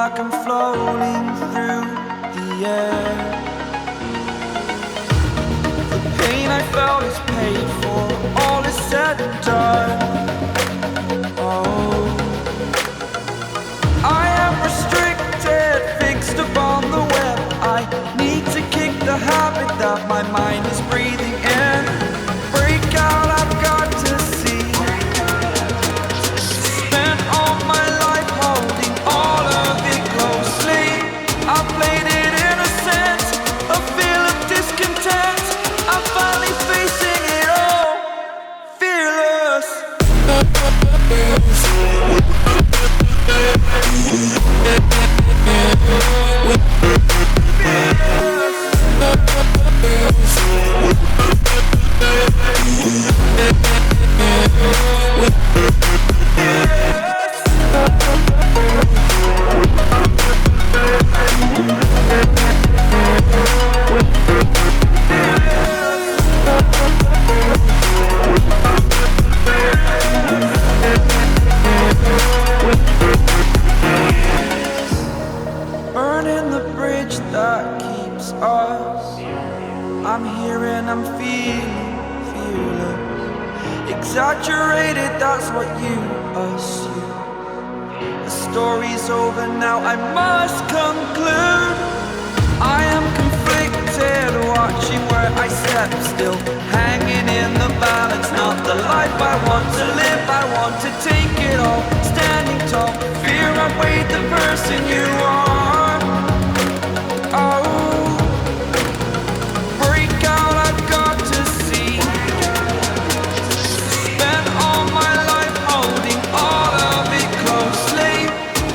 like I'm floating through the air. The pain I felt is paid for, all is said and done. Oh, I am restricted, fixed upon the web. I need to kick the habit that my mind is breathing in. Break out, I've got to see. Spent all my life holding all of it closely. I played it innocent, a feel of discontent. I'm finally facing it all, fearless. Burning the bridge that keeps us. I'm here and I'm feeling fearless. Exaggerated, that's what you assume. The story's over now, I must conclude. I am conflicted, watching where I step still, hanging in the balance. Not the life I want to live, I want to take it all. Standing tall, fear I weighed the person you are. Oh, break out, I've got to see. Spent all my life holding all of it closely.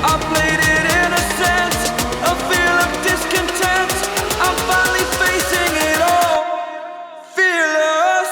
I played it innocent, a feel of discontent. I'm finally facing it all, fearless.